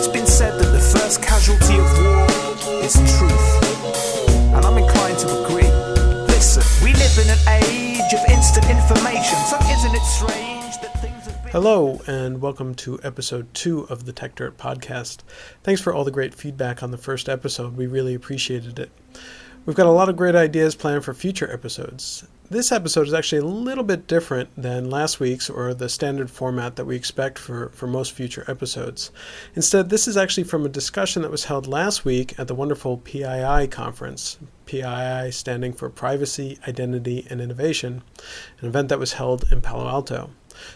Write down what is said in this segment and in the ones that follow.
It's been said that the first casualty of war is truth. And I'm inclined to agree. Listen, we live in an age of instant information, so isn't it strange that things have been... Hello, and welcome to episode 2 of the Tech Dirt podcast. Thanks for all the great feedback on the first episode. We really appreciated it. We've got a lot of great ideas planned for future episodes. This episode is actually a little bit different than last week's or the standard format that we expect for most future episodes. Instead, this is actually from a discussion that was held last week at the wonderful PII conference, PII standing for Privacy, Identity, and Innovation, an event that was held in Palo Alto.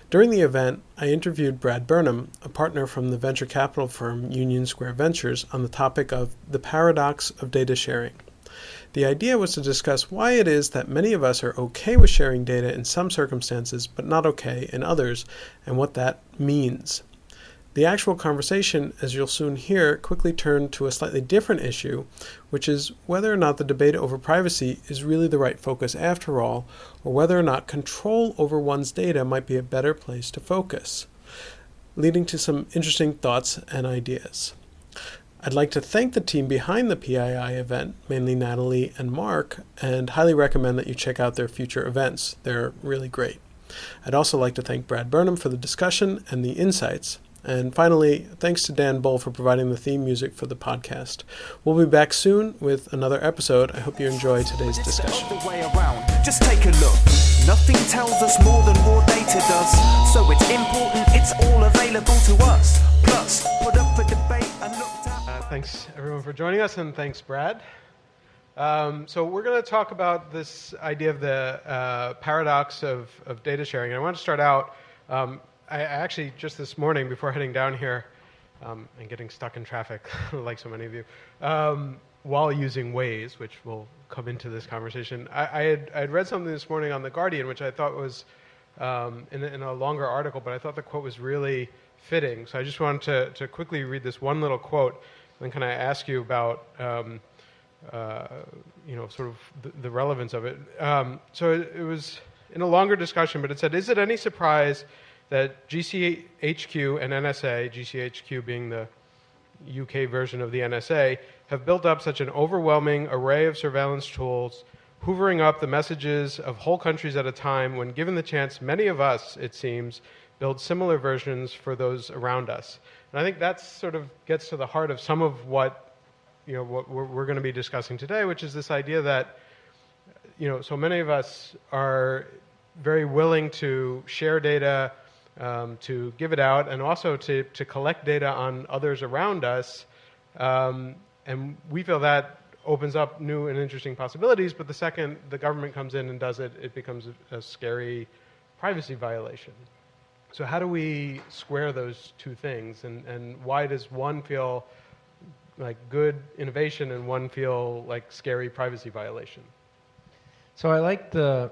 During the event, I interviewed Brad Burnham, a partner from the venture capital firm Union Square Ventures, on the topic of the paradox of data sharing. The idea was to discuss why it is that many of us are okay with sharing data in some circumstances, but not okay in others, and what that means. The actual conversation, as you'll soon hear, quickly turned to a slightly different issue, which is whether or not the debate over privacy is really the right focus after all, or whether or not control over one's data might be a better place to focus, leading to some interesting thoughts and ideas. I'd like to thank the team behind the PII event, mainly Natalie and Mark, and highly recommend that you check out their future events. They're really great. I'd also like to thank Brad Burnham for the discussion and the insights. And finally, thanks to Dan Bull for providing the theme music for the podcast. We'll be back soon with another episode. I hope you enjoy today's discussion. Just take a look. Nothing tells us more than raw data does. So it's important, it's all available to us. Plus, put up for debate and looked at. Thanks everyone for joining us, and thanks Brad. So we're going to talk about this idea of the paradox of data sharing. And I want to start out, I actually just this morning before heading down here and getting stuck in traffic like so many of you, while using Waze, which will come into this conversation, I had read something this morning on The Guardian, which I thought was in a longer article, but I thought the quote was really fitting. So I just wanted to quickly read this one little quote, and then can I ask you about sort of the relevance of it. So it was in a longer discussion, but it said, is it any surprise that GCHQ and NSA, GCHQ being the UK version of the NSA, have built up such an overwhelming array of surveillance tools, hoovering up the messages of whole countries at a time when, given the chance, many of us, it seems, build similar versions for those around us. And I think that sort of gets to the heart of some of what we're going to be discussing today, which is this idea that so many of us are very willing to share data, to give it out, and also to collect data on others around us. And we feel that opens up new and interesting possibilities, but the second the government comes in and does it, it becomes a scary privacy violation. So how do we square those two things, and why does one feel like good innovation and one feel like scary privacy violation? So I like the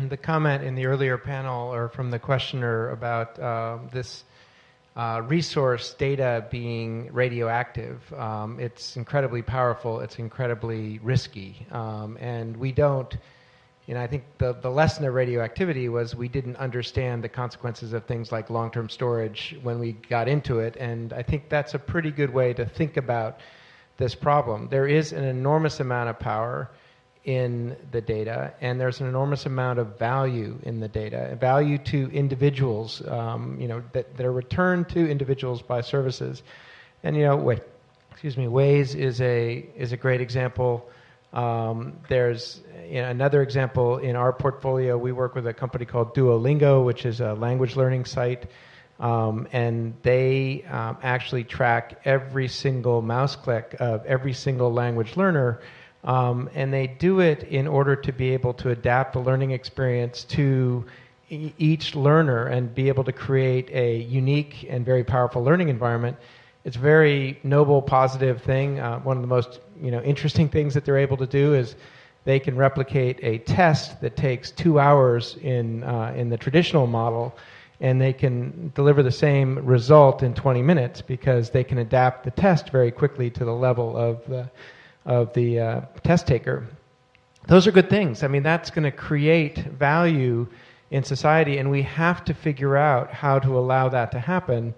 the comment in the earlier panel, or from the questioner, about this resource data being radioactive. It's incredibly powerful. It's incredibly risky, and we don't. I think the lesson of radioactivity was we didn't understand the consequences of things like long-term storage when we got into it, and I think that's a pretty good way to think about this problem. There is an enormous amount of power in the data, and there's an enormous amount of value in the data, value to individuals, that are returned to individuals by services. And Waze is a great example. There's another example in our portfolio. We work with a company called Duolingo, which is a language learning site, and they actually track every single mouse click of every single language learner, and they do it in order to be able to adapt the learning experience to each learner and be able to create a unique and very powerful learning environment. It's a very noble, positive thing. One of the most interesting things that they're able to do is they can replicate a test that takes 2 hours in the traditional model, and they can deliver the same result in 20 minutes because they can adapt the test very quickly to the level of the test taker. Those are good things. I mean, that's going to create value in society, and we have to figure out how to allow that to happen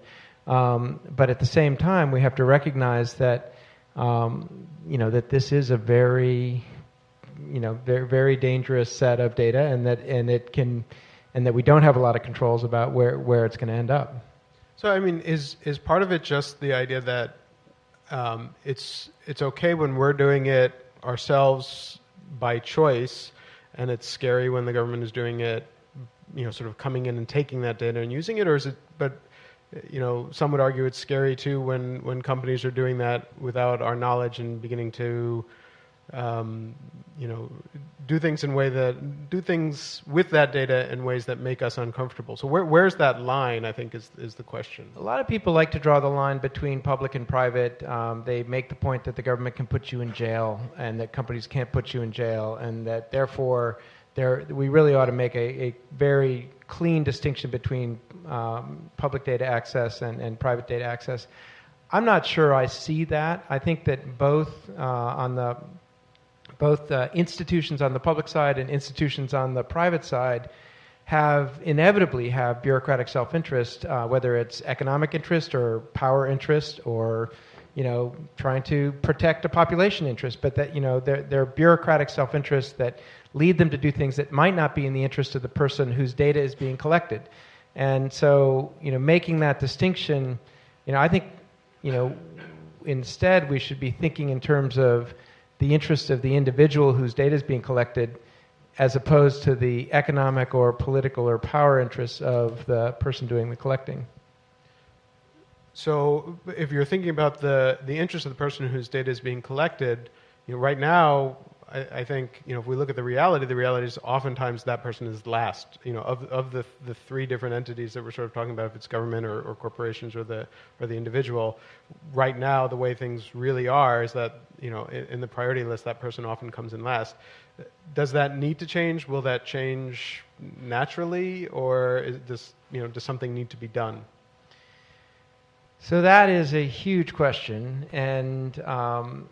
But at the same time, we have to recognize that that this is a very very, very dangerous set of data, and that we don't have a lot of controls about where it's going to end up. So, I mean, is part of it just the idea that it's okay when we're doing it ourselves by choice, and it's scary when the government is doing it, sort of coming in and taking that data and using it, or is it? But some would argue it's scary too when companies are doing that without our knowledge and beginning to do things with that data in ways that make us uncomfortable. So where's that line, I think, is the question. A lot of people like to draw the line between public and private. They make the point that the government can put you in jail and that companies can't put you in jail, and that therefore we really ought to make a very clean distinction between public data access and private data access. I'm not sure I see that. I think that both institutions on the public side and institutions on the private side inevitably have bureaucratic self-interest, whether it's economic interest or power interest or trying to protect a population interest, but that they're bureaucratic self-interests that lead them to do things that might not be in the interest of the person whose data is being collected. And so making that distinction, I think instead we should be thinking in terms of the interest of the individual whose data is being collected, as opposed to the economic or political or power interests of the person doing the collecting. So if you're thinking about the interest of the person whose data is being collected, right now, I think if we look at the reality is oftentimes that person is last. Of the three different entities that we're sort of talking about, if it's government or corporations or the individual, right now the way things really are is that in the priority list that person often comes in last. Does that need to change? Will that change naturally, or does something need to be done? So that is a huge question, and I'm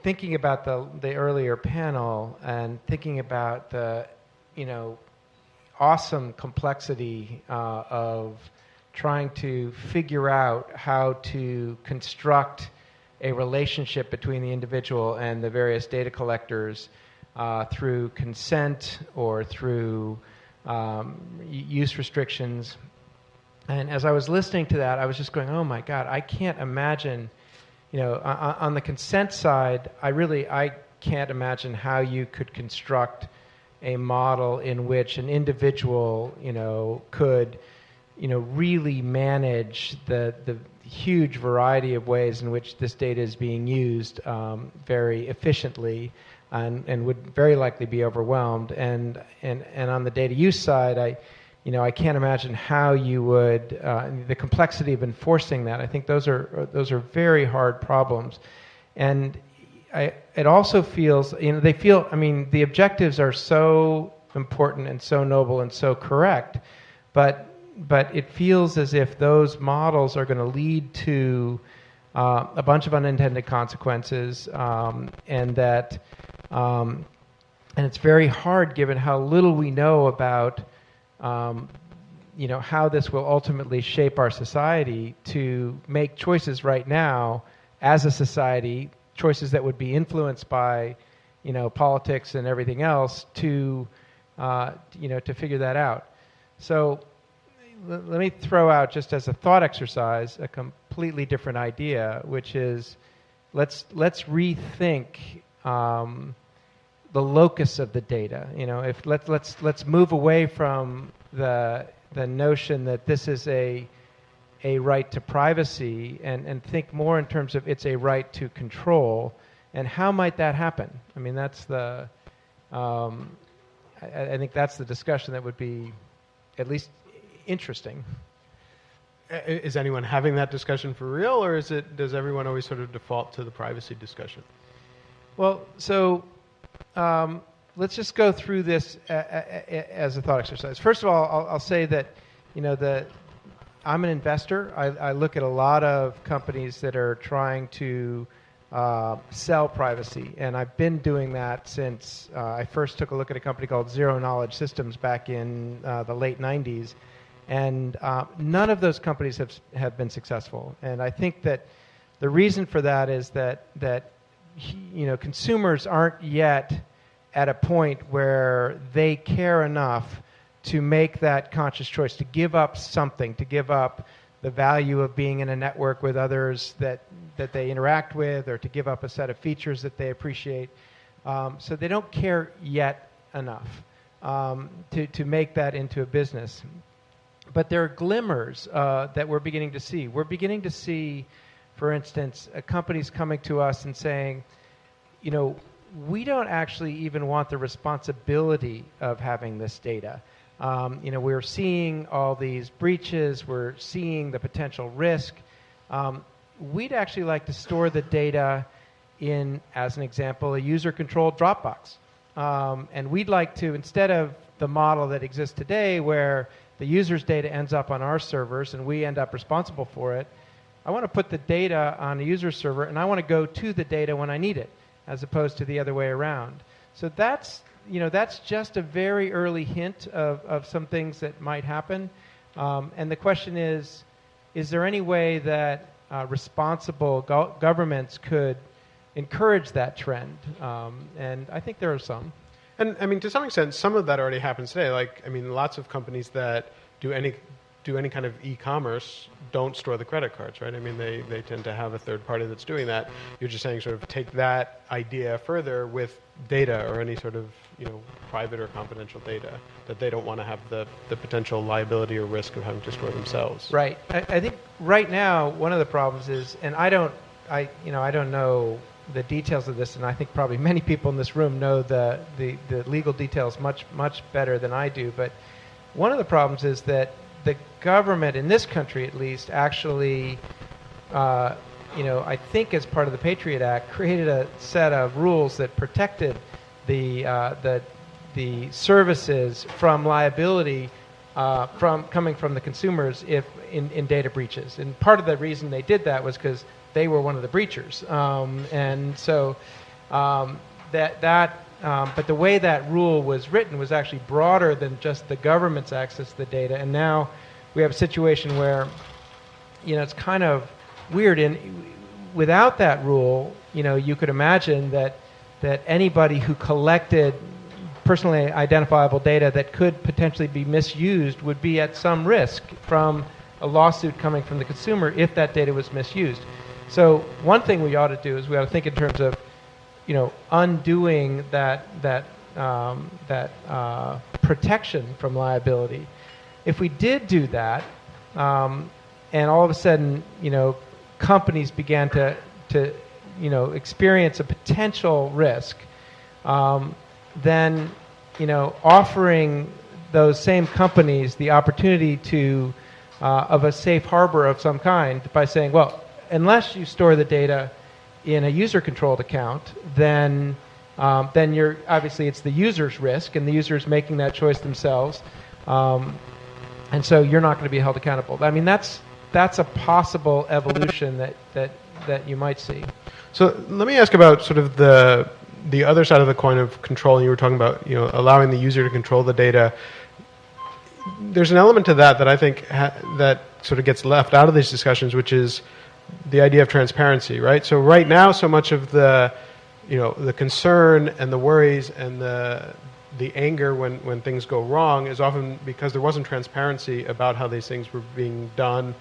thinking about the earlier panel and thinking about the awesome complexity of trying to figure out how to construct a relationship between the individual and the various data collectors through consent or through use restrictions. And as I was listening to that, I was just going, oh my God, I can't imagine, on the consent side, I can't imagine how you could construct a model in which an individual, could, really manage the huge variety of ways in which this data is being used very efficiently and would very likely be overwhelmed. And on the data use side, I can't imagine how you would the complexity of enforcing that. I think those are very hard problems, and it also feels the objectives are so important and so noble and so correct, but it feels as if those models are going to lead to a bunch of unintended consequences, and it's very hard given how little we know about how this will ultimately shape our society to make choices right now as a society, choices that would be influenced by, politics and everything else to figure that out. So let me throw out, just as a thought exercise, a completely different idea, which is let's rethink the locus of the data. Let's move away from the notion that this is a right to privacy and think more in terms of it's a right to control, and how might that happen? I mean, that's the I think that's the discussion that would be at least interesting. Is anyone having that discussion for real, or does everyone always sort of default to the privacy discussion? Well, so let's just go through this as a thought exercise. First of all, I'll say that I'm an investor. I look at a lot of companies that are trying to sell privacy, and I've been doing that since I first took a look at a company called Zero Knowledge Systems back in the late 90s. And none of those companies have been successful. And I think that the reason for that is that consumers aren't yet at a point where they care enough to make that conscious choice, to give up something, to give up the value of being in a network with others that they interact with, or to give up a set of features that they appreciate. So they don't care yet enough to make that into a business. But there are glimmers that we're beginning to see. We're beginning to see, for instance, companies coming to us and saying, we don't actually even want the responsibility of having this data. We're seeing all these breaches. We're seeing the potential risk. We'd actually like to store the data in, as an example, a user-controlled Dropbox. And we'd like to, instead of the model that exists today where the user's data ends up on our servers and we end up responsible for it, I want to put the data on a user server and I want to go to the data when I need it, as opposed to the other way around. So that's just a very early hint of some things that might happen. And the question is there any way that responsible governments could encourage that trend? And I think there are some. And I mean, to some extent, some of that already happens today. Like, I mean, lots of companies that do any kind of e-commerce don't store the credit cards, right? I mean, they tend to have a third party that's doing that. You're just saying sort of take that idea further with data or any sort of, private or confidential data that they don't want to have the potential liability or risk of having to store themselves. Right. I think right now one of the problems is, and I don't know the details of this, and I think probably many people in this room know the legal details much better than I do. But one of the problems is that the government, in this country at least, actually, I think as part of the Patriot Act, created a set of rules that protected the services from liability coming from the consumers if in data breaches. And part of the reason they did that was because they were one of the breachers, and so but the way that rule was written was actually broader than just the government's access to the data. And now we have a situation where, it's kind of weird. And without that rule, you could imagine that anybody who collected personally identifiable data that could potentially be misused would be at some risk from a lawsuit coming from the consumer if that data was misused. So one thing we ought to do is we ought to think in terms of, undoing that protection from liability. If we did do that, and all of a sudden, companies began to experience a potential risk, then, offering those same companies the opportunity to of a safe harbor of some kind by saying, well, unless you store the data in a user-controlled account, then you're obviously it's the user's risk, and the user's making that choice themselves, and so you're not going to be held accountable. I mean, that's a possible evolution that you might see. So let me ask about sort of the other side of the coin of control. You were talking about allowing the user to control the data. There's an element to that I think that sort of gets left out of these discussions, which is the idea of transparency, right? So right now, so much of the concern and the worries and the anger when things go wrong is often because there wasn't transparency about how these things were being done,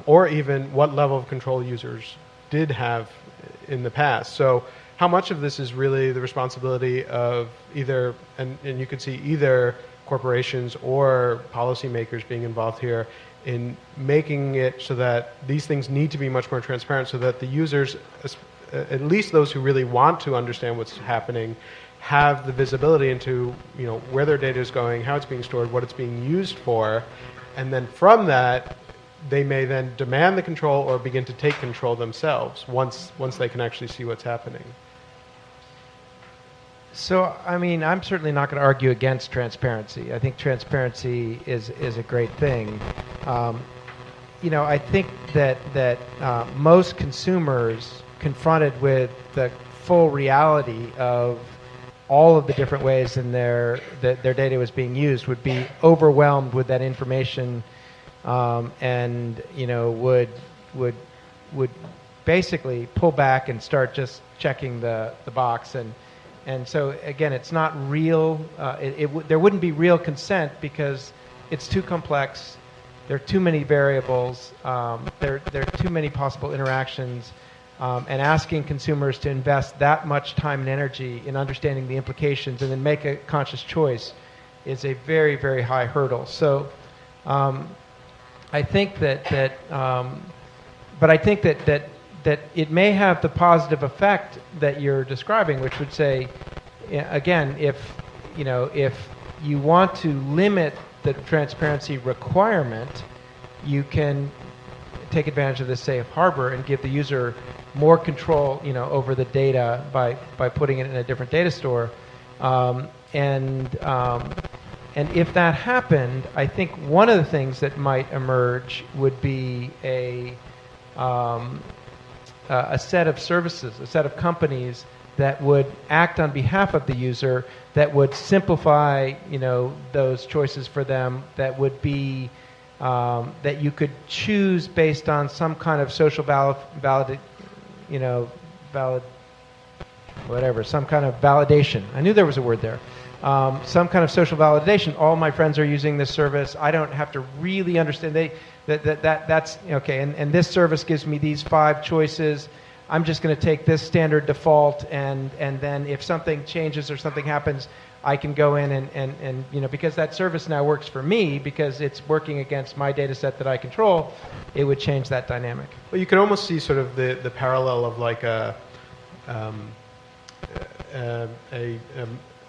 or even what level of control users did have in the past. So how much of this is really the responsibility of either, and you could see either corporations or policymakers being involved here in making it so that these things need to be much more transparent, so that the users, at least those who really want to understand what's happening, have the visibility into where their data is going, how it's being stored, what it's being used for, and then from that they may then demand the control or begin to take control themselves once they can actually see what's happening. So, I mean, I'm certainly not going to argue against transparency. I think transparency is a great thing. I think that most consumers confronted with the full reality of all of the different ways in that their data was being used would be overwhelmed with that information, and would basically pull back and start just checking the box. And so again, it's not real. There wouldn't be real consent because it's too complex. There are too many variables. There are too many possible interactions. And asking consumers to invest that much time and energy in understanding the implications and then make a conscious choice is a very, very high hurdle. So I think that it may have the positive effect that you're describing, which would say, again, if you want to limit the transparency requirement, you can take advantage of the safe harbor and give the user more control, over the data by putting it in a different data store. And if that happened, I think one of the things that might emerge would be a set of services, a set of companies that would act on behalf of the user, that would simplify, those choices for them, that would be that you could choose based on some kind of social some kind of validation. I knew there was a word there. Some kind of social validation. All my friends are using this service. I don't have to really understand. That's okay. And this service gives me these 5 choices. I'm just going to take this standard default, and then if something changes or something happens, I can go in and because that service now works for me because it's working against my data set that I control, it would change that dynamic. Well, you can almost see sort of the parallel of like a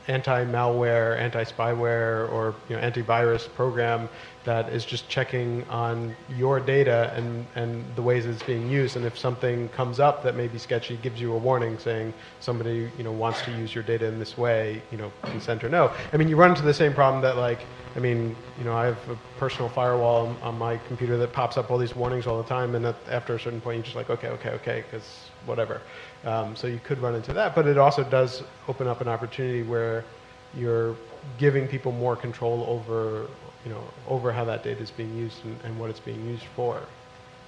anti-malware, anti-spyware, or antivirus program that is just checking on your data and the ways it's being used. And if something comes up that may be sketchy, it gives you a warning saying somebody wants to use your data in this way, consent or no. I mean, you run into the same problem that I have a personal firewall on my computer that pops up all these warnings all the time, and after a certain point you're just like, okay, because whatever. So you could run into that, but it also does open up an opportunity where you're giving people more control over how that data is being used and what it's being used for.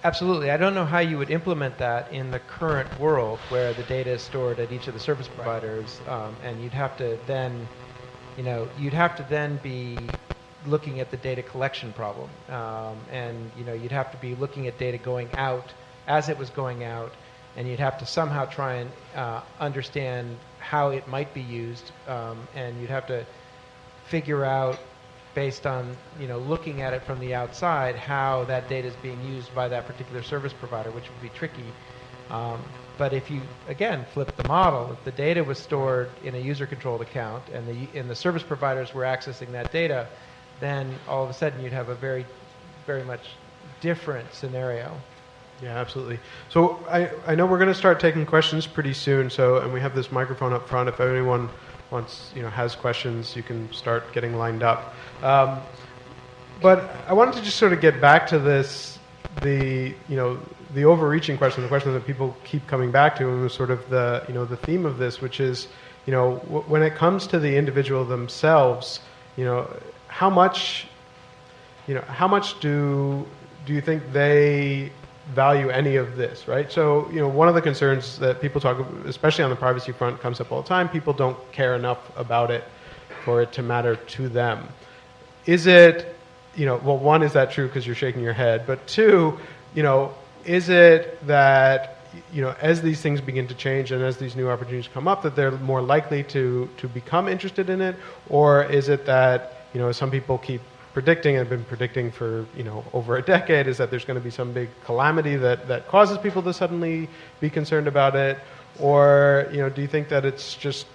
Absolutely. I don't know how you would implement that in the current world where the data is stored at each of the service providers, and you'd have to then be looking at the data collection problem, and you'd have to be looking at data going out as it was going out, and you'd have to somehow try and understand how it might be used, and you'd have to figure out, based on looking at it from the outside, how that data is being used by that particular service provider, which would be tricky. But if you again flip the model, if the data was stored in a user-controlled account and the service providers were accessing that data, then all of a sudden you'd have a very, very much different scenario. Yeah, absolutely. So I know we're going to start taking questions pretty soon. And we have this microphone up front. If anyone has questions, you can start getting lined up. But I wanted to just sort of get back to this, the overreaching question, the question that people keep coming back to, and was sort of the theme of this, which is, when it comes to the individual themselves, how much do you think they value any of this, right? So, one of the concerns that people talk about, especially on the privacy front, comes up all the time. People don't care enough about it for it to matter to them. Is it, well, one, is that true because you're shaking your head? But two, is it that, as these things begin to change and as these new opportunities come up, that they're more likely to become interested in it? Or is it that, some people keep predicting, and have been predicting for over a decade, is that there's going to be some big calamity that causes people to suddenly be concerned about it? Or do you think that it's just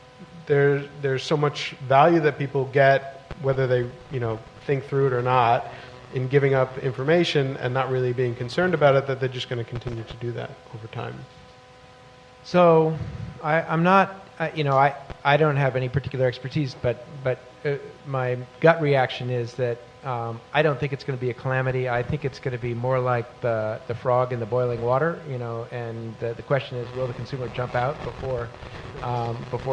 there's so much value that people get, whether they think through it or not, in giving up information and not really being concerned about it, that they're just going to continue to do that over time? So I'm not I don't have any particular expertise, but my gut reaction is that I don't think it's going to be a calamity. I think it's going to be more like the frog in the boiling water, and the question is, will the consumer jump out before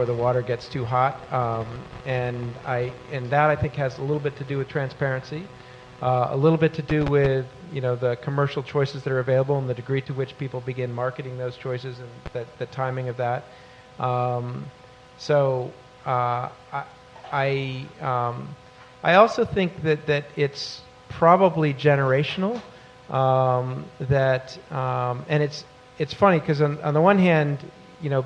the water gets too hot? And that I think has a little bit to do with transparency, a little bit to do with the commercial choices that are available and the degree to which people begin marketing those choices and the timing of that. I also think that it's probably generational. And it's funny because on the one hand,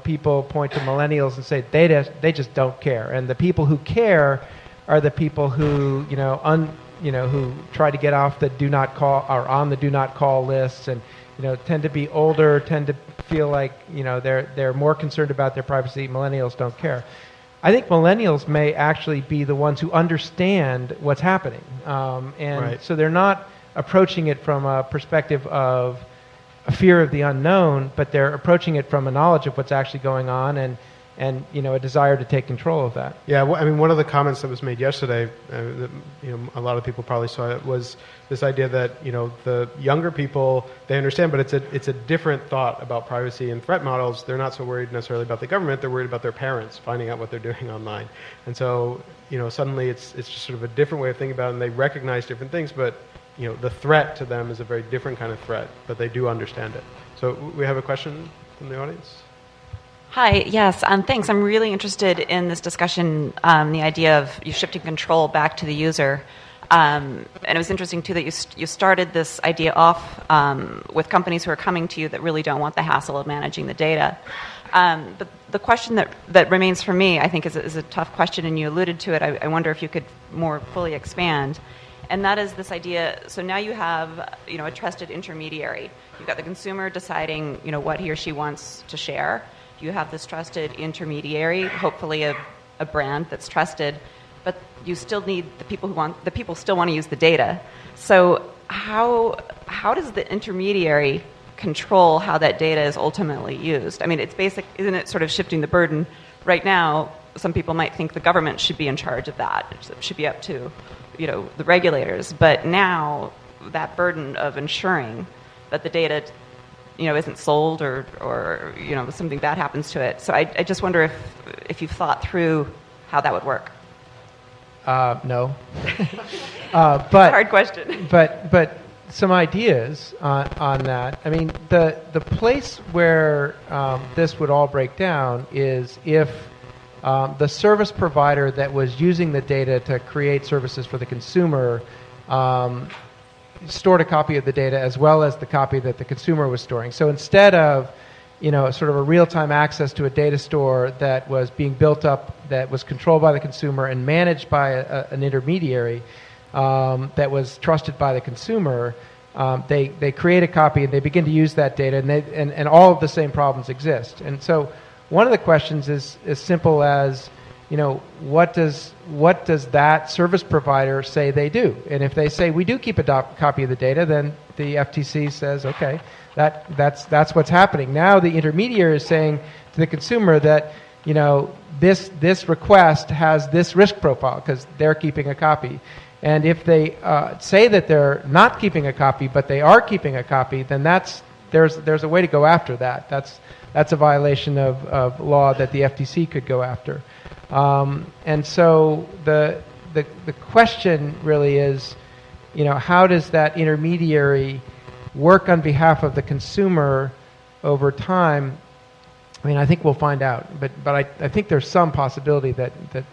people point to millennials and say they just don't care, and the people who care are the people who who try to get off the do not call, are on the do not call lists, and tend to be older, tend to feel like they're more concerned about their privacy. Millennials don't care. I think millennials may actually be the ones who understand what's happening, and so they're not approaching it from a perspective of a fear of the unknown, but they're approaching it from a knowledge of what's actually going on, and a desire to take control of that. Yeah, I mean, one of the comments that was made yesterday, that, a lot of people probably saw it, was this idea that the younger people, they understand, but it's a different thought about privacy and threat models. They're not so worried necessarily about the government; they're worried about their parents finding out what they're doing online, and so suddenly it's just sort of a different way of thinking about it, and they recognize different things, but the threat to them is a very different kind of threat, but they do understand it. So we have a question from the audience. Hi, yes, thanks. I'm really interested in this discussion, the idea of you shifting control back to the user. And it was interesting, too, that you started this idea off with companies who are coming to you that really don't want the hassle of managing the data. But the question that remains for me, I think, is a tough question, and you alluded to it. I wonder if you could more fully expand. And that is this idea, so now you have a trusted intermediary. You've got the consumer deciding what he or she wants to share. You have this trusted intermediary, hopefully a brand that's trusted, but you still need the people still want to use the data. So how does the intermediary control how that data is ultimately used? I mean, it's basic, isn't it sort of shifting the burden? Right now, some people might think the government should be in charge of that. It should be up to the regulators. But now that burden of ensuring that the data isn't sold or something bad happens to it. So I just wonder if you've thought through how that would work. No. But hard question. But some ideas on that. I mean, the place where this would all break down is if the service provider that was using the data to create services for the consumer stored a copy of the data as well as the copy that the consumer was storing. So instead of sort of a real-time access to a data store that was being built up, that was controlled by the consumer and managed by an intermediary that was trusted by the consumer, they create a copy and they begin to use that data, and all of the same problems exist. And so one of the questions is as simple as, what does that service provider say they do? And if they say we do keep a copy of the data, then the FTC says, okay, that's what's happening. Now the intermediary is saying to the consumer that this request has this risk profile because they're keeping a copy. And if they say that they're not keeping a copy, but they are keeping a copy, then there's a way to go after that. That's a violation of law that the FTC could go after. And so the question really is, how does that intermediary work on behalf of the consumer over time? I mean, I think we'll find out, but I think there's some possibility that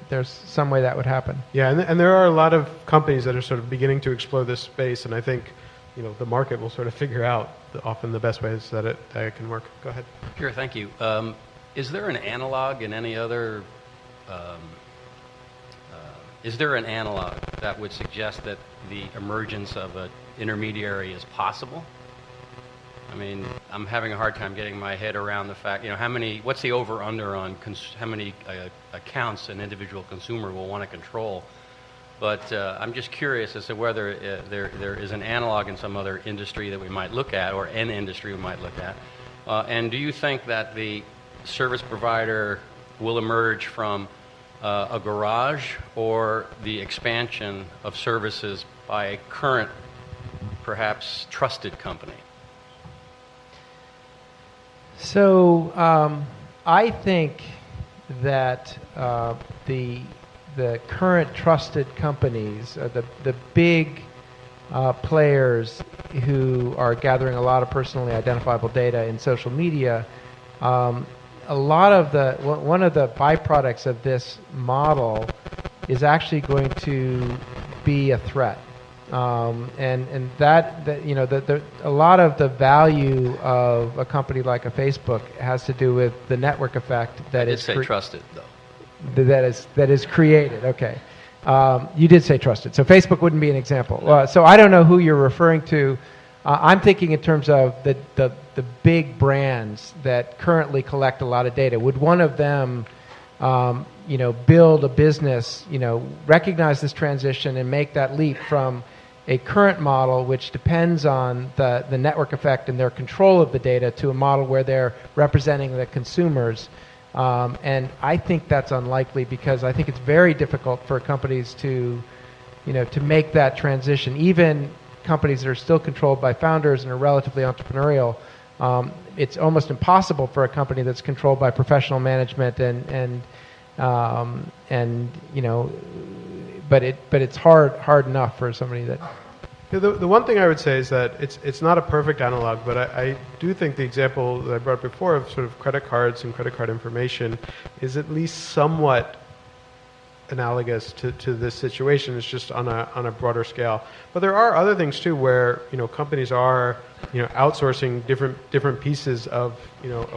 there's some way that would happen. Yeah, and there are a lot of companies that are sort of beginning to explore this space, and I think the market will sort of figure out often the best ways that it can work. Go ahead. Sure, thank you. Is there an analog in any other? Is there an analog that would suggest that the emergence of an intermediary is possible? I mean, I'm having a hard time getting my head around the fact, what's the over-under on how many accounts an individual consumer will want to control? But I'm just curious as to whether there is an analog in some other industry that we might look at, or an industry we might look at. And do you think that the service provider will emerge from a garage or the expansion of services by a current, perhaps trusted company? So I think that the current trusted companies, the big players who are gathering a lot of personally identifiable data in social media, a lot of one of the byproducts of this model is actually going to be a threat. And that you know, a lot of the value of a company like a Facebook has to do with the network effect that is trusted, though. That is created. Okay, you did say trusted, so Facebook wouldn't be an example. So I don't know who you're referring to. I'm thinking in terms of the big brands that currently collect a lot of data. Would one of them build a business, recognize this transition and make that leap from a current model which depends on the network effect and their control of the data to a model where they're representing the consumers? And I think that's unlikely, because I think it's very difficult for companies to make that transition. Even companies that are still controlled by founders and are relatively entrepreneurial, it's almost impossible for a company that's controlled by professional management but it's hard enough for somebody that. Yeah, the one thing I would say is that it's not a perfect analog, but I do think the example that I brought before of sort of credit cards and credit card information is at least somewhat analogous to this situation. It's just on a broader scale. But there are other things too, where companies are outsourcing different pieces of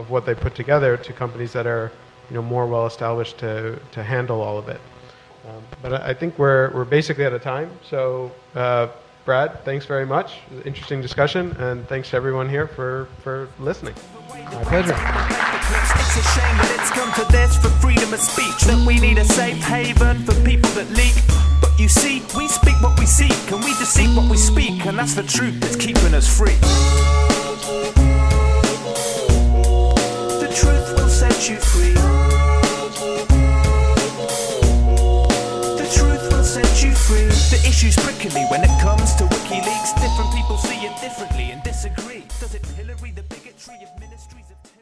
what they put together to companies that are more well established to handle all of it. But I think we're basically out of time. So Brad, thanks very much. Interesting discussion, and thanks to everyone here for listening. My pleasure. It's a shame that it's come to this, for freedom of speech, that we need a safe haven for people that leak. But you see, we speak what we seek, and we deceive what we speak, and that's the truth that's keeping us free. The truth will set you free. The truth will set you free. The issue's prickly when it comes to WikiLeaks. Different people see it differently and disagree. Does it pillory the bigotry of ministries of terror?